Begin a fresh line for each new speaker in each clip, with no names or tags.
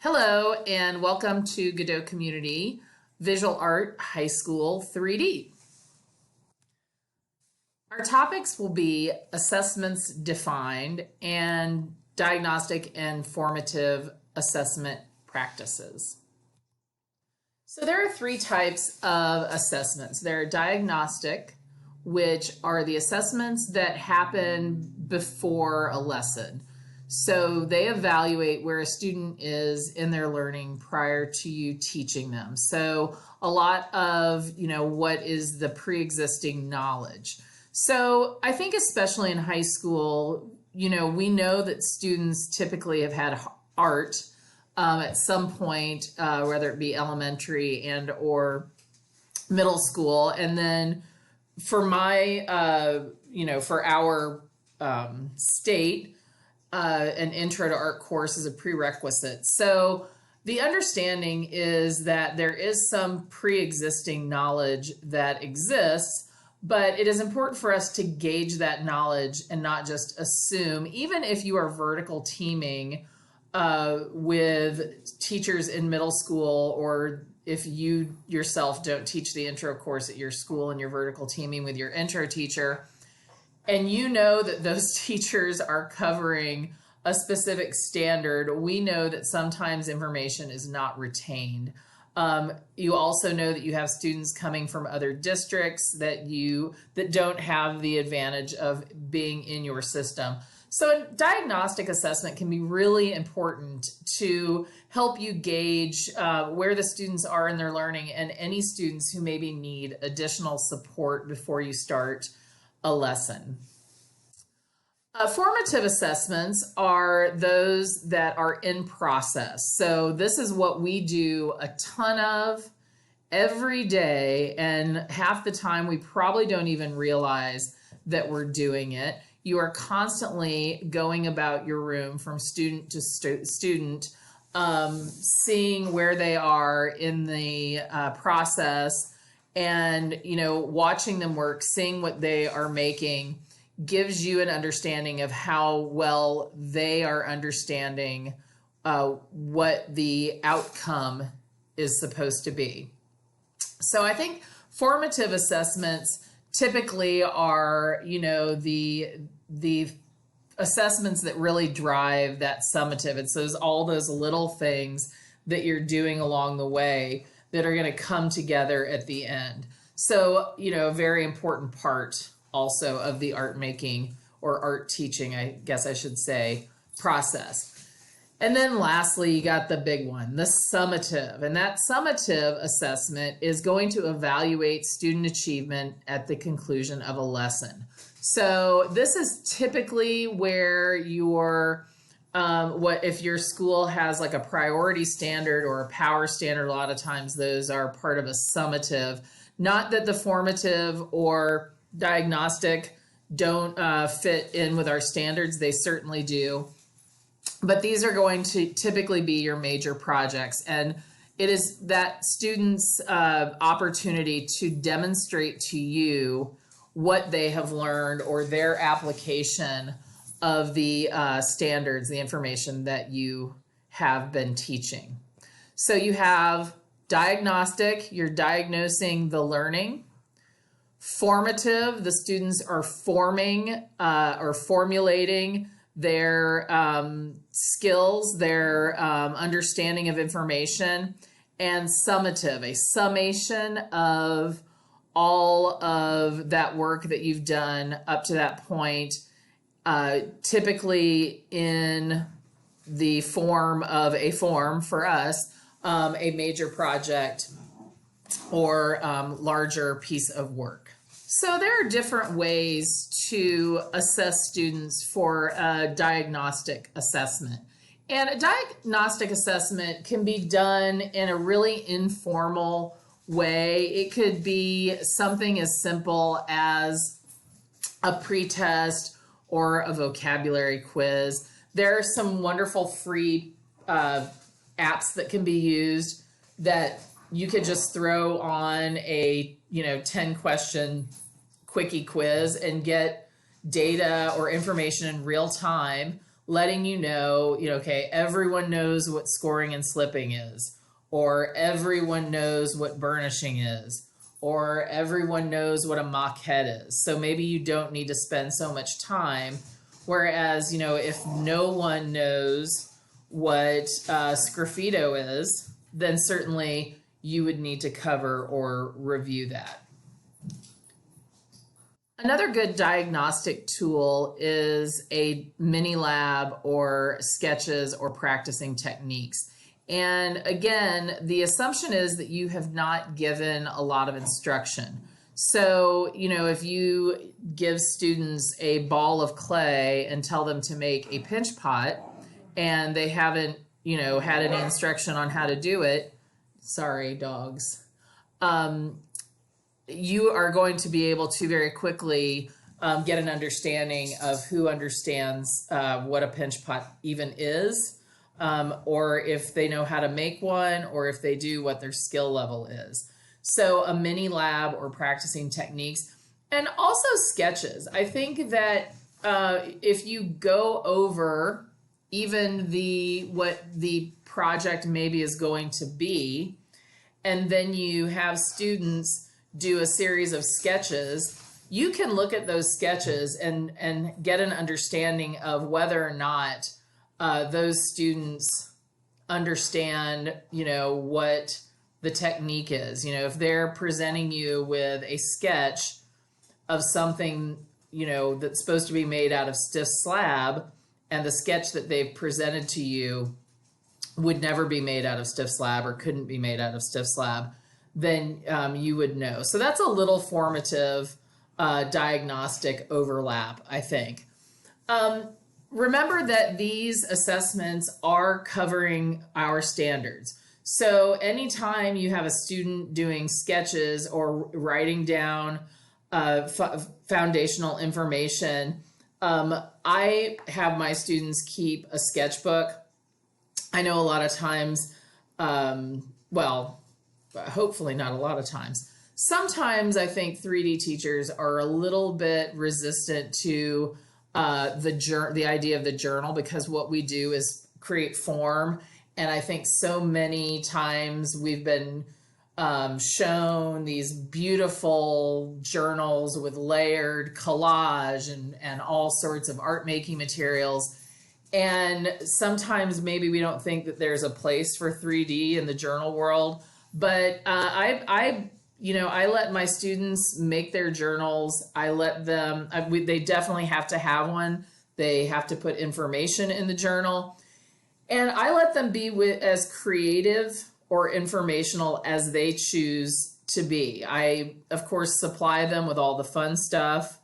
Hello and welcome to Godot Community Visual Art High School 3D. Our topics will be assessments defined and diagnostic and formative assessment practices. So there are three types of assessments. There are diagnostic, which are the assessments that happen before a lesson. So they evaluate where a student is in their learning prior to you teaching them. So a lot of, what is the pre-existing knowledge. So I think especially in high school, we know that students typically have had art at some point, whether it be elementary and or middle school. And then for for our state, an intro to art course is a prerequisite. So the understanding is that there is some pre-existing knowledge that exists, but it is important for us to gauge that knowledge and not just assume, even if you are vertical teaming with teachers in middle school, or if you yourself don't teach the intro course at your school and you're vertical teaming with your intro teacher, and you know that those teachers are covering a specific standard, we know that sometimes information is not retained. You also know that you have students coming from other districts that don't have the advantage of being in your system. So a diagnostic assessment can be really important to help you gauge where the students are in their learning and any students who maybe need additional support before you start a lesson. Formative assessments are those that are in process. So this is what we do a ton of every day, and half the time we probably don't even realize that we're doing it. You are constantly going about your room from student to student, seeing where they are in the process, and watching them work, seeing what they are making gives you an understanding of how well they are understanding what the outcome is supposed to be. So I think formative assessments typically are, the assessments that really drive that summative. It's all those little things that you're doing along the way that are going to come together at the end. So, a very important part also of the art making or art teaching, I guess I should say, process. And then lastly, you got the big one, the summative. And that summative assessment is going to evaluate student achievement at the conclusion of a lesson. So this is typically where if your school has like a priority standard or a power standard, a lot of times those are part of a summative. Not that the formative or diagnostic don't fit in with our standards, they certainly do. But these are going to typically be your major projects, and it is that students' opportunity to demonstrate to you what they have learned or their application of the standards, the information that you have been teaching. So you have diagnostic, you're diagnosing the learning. Formative, the students are forming or formulating their skills, their understanding of information. And summative, a summation of all of that work that you've done up to that point, typically in the form of a form for us, a major project or larger piece of work. So there are different ways to assess students for a diagnostic assessment. And a diagnostic assessment can be done in a really informal way. It could be something as simple as a pretest or a vocabulary quiz. There are some wonderful free apps that can be used that you could just throw on a 10 question quickie quiz and get data or information in real time, letting you know, okay, everyone knows what scoring and slipping is, or everyone knows what burnishing is, or everyone knows what a moquette is. So maybe you don't need to spend so much time. Whereas, if no one knows what sgraffito is, then certainly you would need to cover or review that. Another good diagnostic tool is a mini lab or sketches or practicing techniques. And again, the assumption is that you have not given a lot of instruction. So, if you give students a ball of clay and tell them to make a pinch pot and they haven't, had any instruction on how to do it, sorry, dogs, you are going to be able to very quickly get an understanding of who understands what a pinch pot even is, or if they know how to make one, or if they do, what their skill level is. So a mini lab or practicing techniques, and also sketches. I think that if you go over even what the project maybe is going to be, and then you have students do a series of sketches, you can look at those sketches and get an understanding of whether or not those students understand, what the technique is. If they're presenting you with a sketch of something, that's supposed to be made out of stiff slab, and the sketch that they've presented to you would never be made out of stiff slab or couldn't be made out of stiff slab, then you would know. So that's a little formative diagnostic overlap, I think. Remember that these assessments are covering our standards. So anytime you have a student doing sketches or writing down foundational information, I have my students keep a sketchbook. I know a lot of times, hopefully not a lot of times. Sometimes I think 3D teachers are a little bit resistant to the idea of the journal, because what we do is create form. And I think so many times we've been shown these beautiful journals with layered collage and all sorts of art making materials. And sometimes maybe we don't think that there's a place for 3D in the journal world. But I let my students make their journals. I let them, they definitely have to have one. They have to put information in the journal. And I let them be as creative or informational as they choose to be. I, of course, supply them with all the fun stuff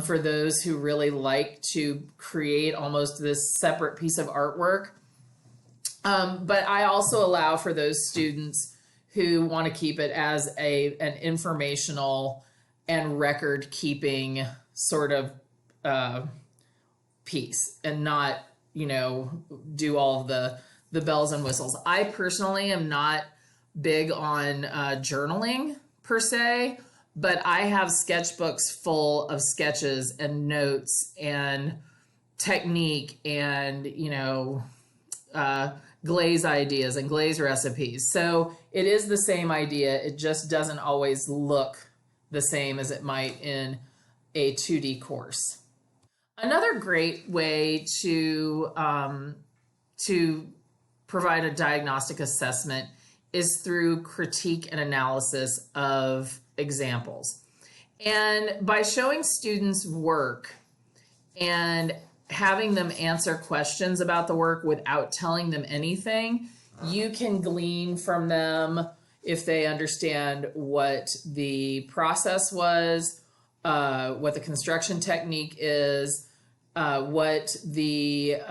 for those who really like to create almost this separate piece of artwork. But I also allow for those students who want to keep it as an informational and record keeping sort of piece, and not, do all of the bells and whistles. I personally am not big on journaling per se, but I have sketchbooks full of sketches and notes and technique and, glaze ideas and glaze recipes. So it is the same idea. It just doesn't always look the same as it might in a 2D course. Another great way to provide a diagnostic assessment is through critique and analysis of examples. And by showing students work and having them answer questions about the work without telling them anything, you can glean from them if they understand what the process was, what the construction technique is, what the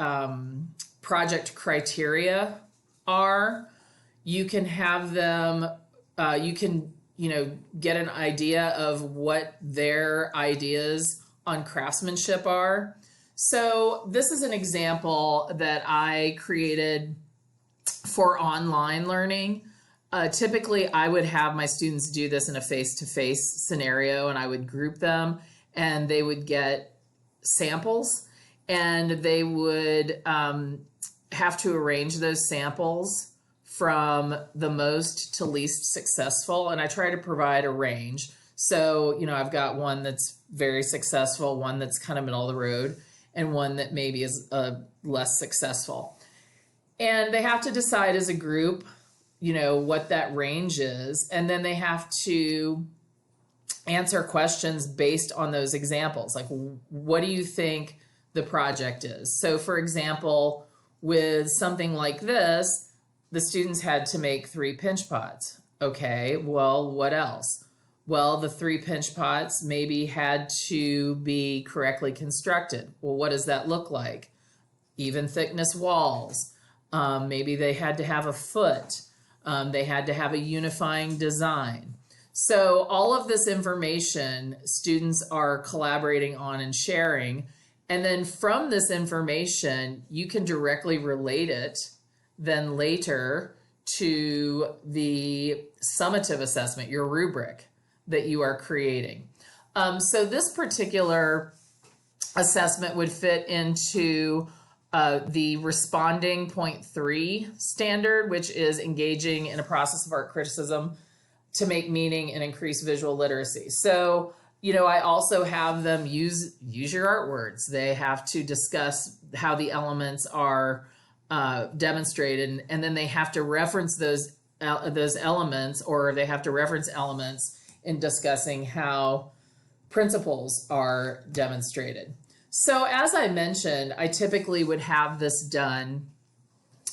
project criteria are. You can have them, you can, get an idea of what their ideas on craftsmanship are. So this is an example that I created for online learning. Typically, I would have my students do this in a face-to-face scenario, and I would group them, and they would get samples. and they would have to arrange those samples from the most to least successful. And I try to provide a range. So, I've got one that's very successful, one that's kind of middle of the road, and one that maybe is less successful. And they have to decide as a group, what that range is. And then they have to answer questions based on those examples. Like, what do you think the project is? So, for example, with something like this, the students had to make 3 pinch pots. Okay, well, what else? Well, the 3 pinch pots maybe had to be correctly constructed. Well, what does that look like? Even thickness walls. Maybe they had to have a foot. They had to have a unifying design. So all of this information students are collaborating on and sharing. And then from this information, you can directly relate it then later to the summative assessment, your rubric that you are creating. So this particular assessment would fit into the responding point 3 standard, which is engaging in a process of art criticism to make meaning and increase visual literacy. So, I also have them use your art words. They have to discuss how the elements are demonstrated, and then they have to reference those elements, or they have to reference elements in discussing how principles are demonstrated. So as I mentioned, I typically would have this done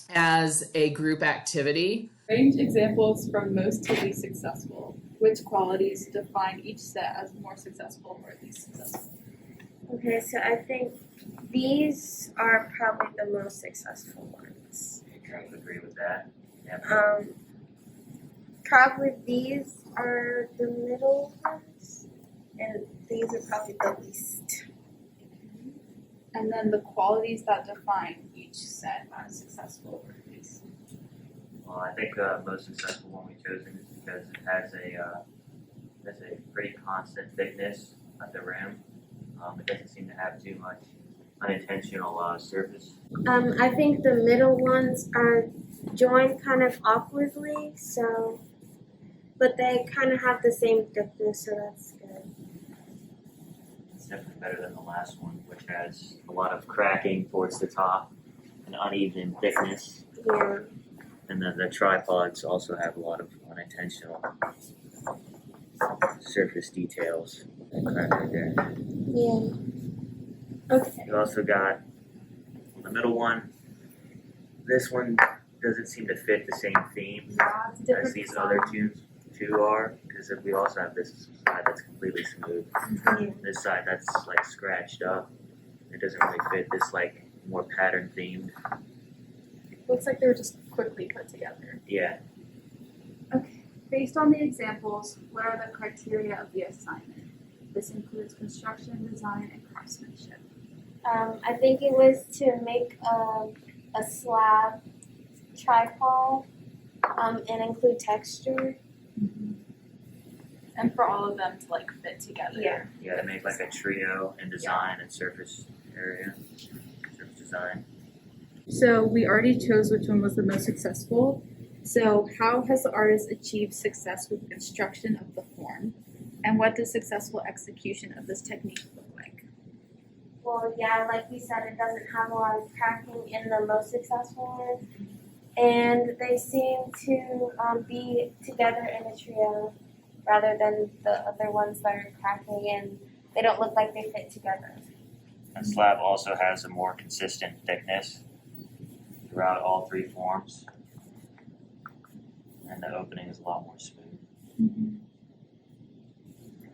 as a group activity.
Range examples from most to least successful. Which qualities define each set as more successful or least successful?
Okay, so I think these are probably the most successful ones.
I kind of agree with that. Yeah.
Probably these are the middle ones, and these are probably the least.
And then the qualities that define each set as successful or least.
Well, I think the most successful one we chosen is because it has a pretty constant thickness at the rim. It doesn't seem to have too much unintentional surface.
I think the middle ones are joined kind of awkwardly, but they kind of have the same thickness, so that's good.
It's definitely better than the last one, which has a lot of cracking towards the top and uneven thickness.
Yeah.
And then the tripods also have a lot of unintentional surface details that crack right there.
Yeah. Okay.
You also got the middle one. This one doesn't seem to fit the same theme as these other two are, because we also have this side that's completely smooth. This side that's like scratched up. It doesn't really fit this like more pattern themed.
Looks like they were just quickly put together.
Yeah.
Okay. Based on the examples, what are the criteria of the assignment? This includes construction, design, and craftsmanship.
I think it was to make a slab tripod and include texture.
And for all of them to like fit together.
Yeah.
Yeah, to make like a trio in design and surface area, surface design.
So we already chose which one was the most successful. So how has the artist achieved success with construction of the form? And what does successful execution of this technique look like?
Well, yeah, like we said, it doesn't have a lot of cracking in the most successful ones. And they seem to be together in a trio rather than the other ones that are cracking, and they don't look like they fit together.
The slab also has a more consistent thickness throughout all 3 forms, and the opening is a lot more smooth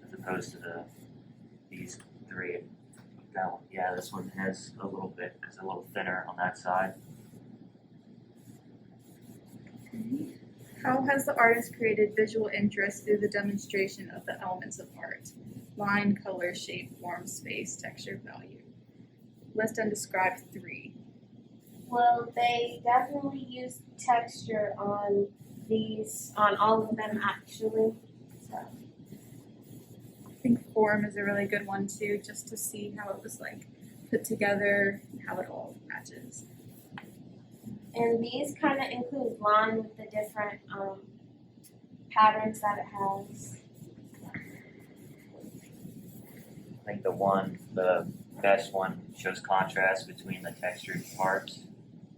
as opposed to these 3. That one, yeah, this one has a little thinner on that side.
How has the artist created visual interest through the demonstration of the elements of art? Line, color, shape, form, space, texture, value. List and describe 3.
Well, they definitely use texture on all of them actually. So.
I think form is a really good one too, just to see how it was like put together, and how it all matches.
And these kind of include line with the different patterns that it has.
I think the best one shows contrast between the textured parts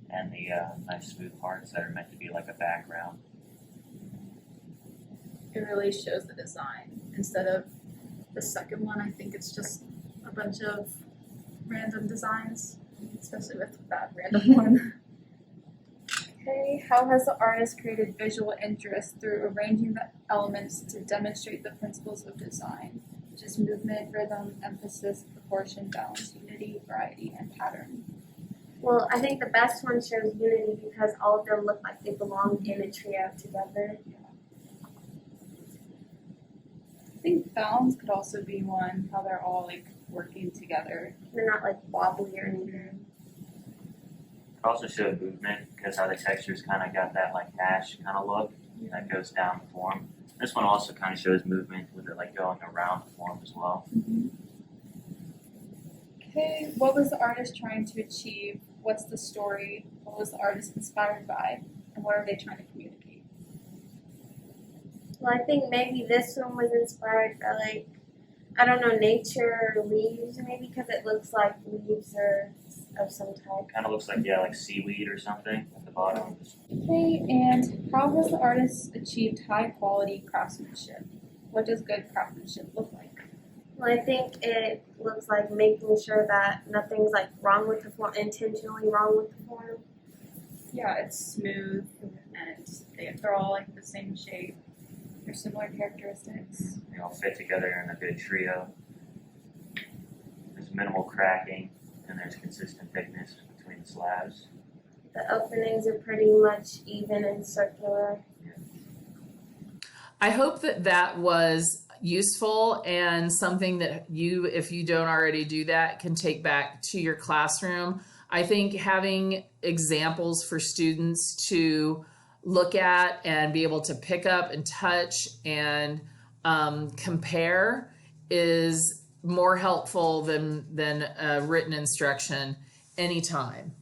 and the nice smooth parts that are meant to be like a background.
It really shows the design instead of the second one. I think it's just a bunch of random designs, especially with that random one. Okay, how has the artist created visual interest through arranging the elements to demonstrate the principles of design, which is movement, rhythm, emphasis, proportion, balance, unity, variety, and pattern?
Well, I think the best one shows unity because all of them look like they belong in a trio together.
I think balance could also be one, how they're all like working together.
They're not like wobbly or anything.
It also showed movement because how the textures kind of got that like hash kind of look that goes down the form. This one also kind of shows movement with it like going around the form as well.
Okay, what was the artist trying to achieve? What's the story? What was the artist inspired by? And what are they trying to communicate?
Well, I think maybe this one was inspired by like, I don't know, nature or leaves maybe because it looks like leaves are of some type.
Kind of looks like like seaweed or something at the bottom.
Okay, and how has the artist achieved high quality craftsmanship? What does good craftsmanship look like?
Well, I think it looks like making sure that nothing's like wrong with the form, intentionally wrong with the form.
Yeah, it's smooth and they're all like the same shape. They're similar characteristics.
They all fit together in a good trio. There's minimal cracking and there's consistent thickness between the slabs.
The openings are pretty much even and circular.
I hope that that was useful and something that you, if you don't already do that, can take back to your classroom. I think having examples for students to look at and be able to pick up and touch and compare is more helpful than written instruction anytime.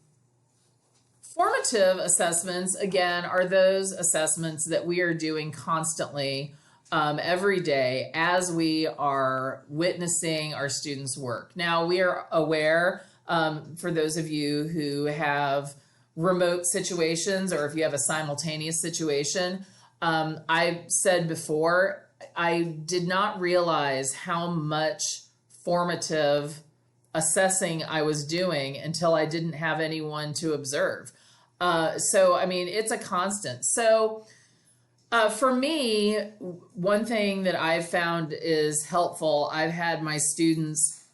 Formative assessments, again, are those assessments that we are doing constantly every day as we are witnessing our students' work. Now, we are aware, for those of you who have remote situations or if you have a simultaneous situation, I said before, I did not realize how much formative assessing I was doing until I didn't have anyone to observe. So, I mean, it's a constant. So, for me, one thing that I've found is helpful, I've had my students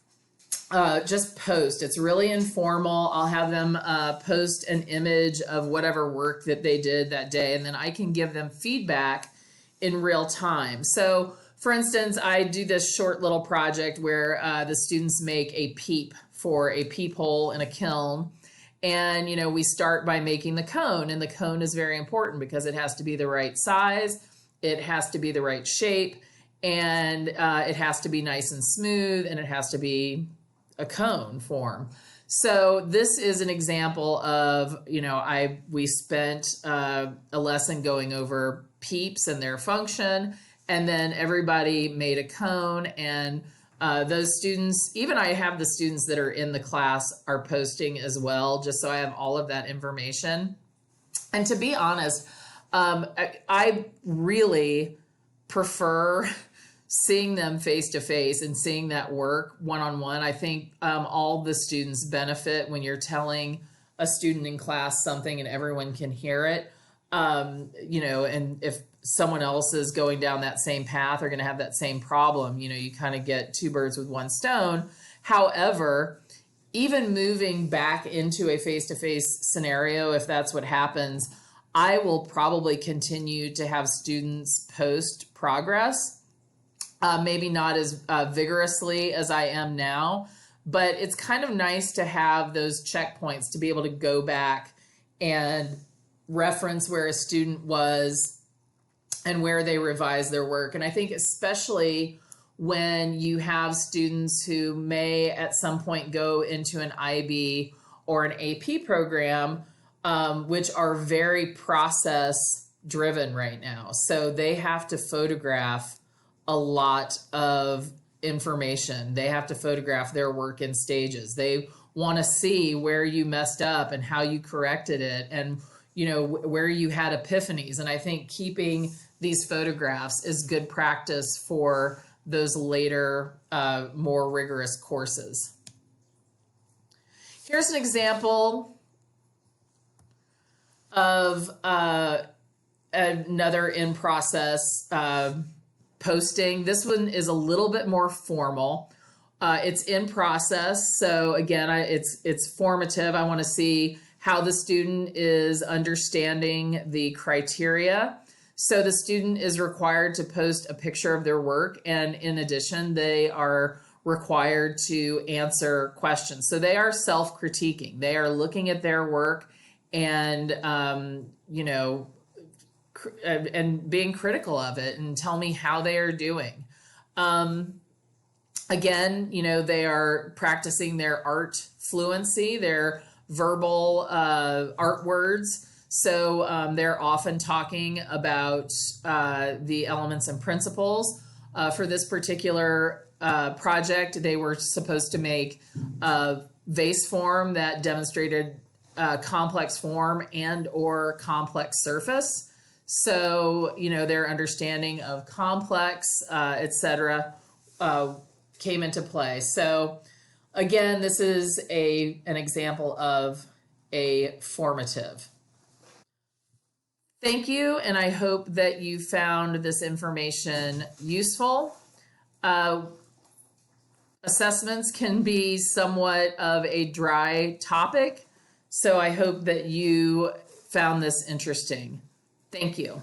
just post. It's really informal. I'll have them post an image of whatever work that they did that day, and then I can give them feedback in real time. So, for instance, I do this short little project where the students make a peep for a peephole in a kiln. And, you know, we start by making the cone, and the cone is very important because it has to be the right size, it has to be the right shape, and it has to be nice and smooth, and it has to be a cone form. So this is an example of, you know, we spent a lesson going over peeps and their function, and then everybody made a cone, and those students, even I have the students that are in the class are posting as well, just so I have all of that information. And to be honest, I really prefer seeing them face to face and seeing that work one-on-one. I think all the students benefit when you're telling a student in class something and everyone can hear it. You know, and if someone else is going down that same path or going to have that same problem, you know, you kind of get two birds with one stone. However, even moving back into a face-to-face scenario, if that's what happens, I will probably continue to have students post progress, maybe not as vigorously as I am now, but it's kind of nice to have those checkpoints to be able to go back and reference where a student was and where they revised their work. And I think especially when you have students who may at some point go into an IB or an AP program, which are very process driven right now. So they have to photograph a lot of information. They have to photograph their work in stages. They want to see where you messed up and how you corrected it, and where you had epiphanies. And I think keeping these photographs is good practice for those later, more rigorous courses. Here's an example of another in-process posting. This one is a little bit more formal. It's in process, so again, it's formative. I want to see how the student is understanding the criteria. So the student is required to post a picture of their work, and in addition, they are required to answer questions. So they are self-critiquing. They are looking at their work and, and being critical of it and tell me how they are doing. Again, they are practicing their art fluency, their verbal art words. So they're often talking about the elements and principles. For this particular project, they were supposed to make a vase form that demonstrated complex form and or complex surface. So, their understanding of complex, etc., came into play. So again, this is an example of a formative. Thank you, and I hope that you found this information useful. Assessments can be somewhat of a dry topic, so I hope that you found this interesting. Thank you.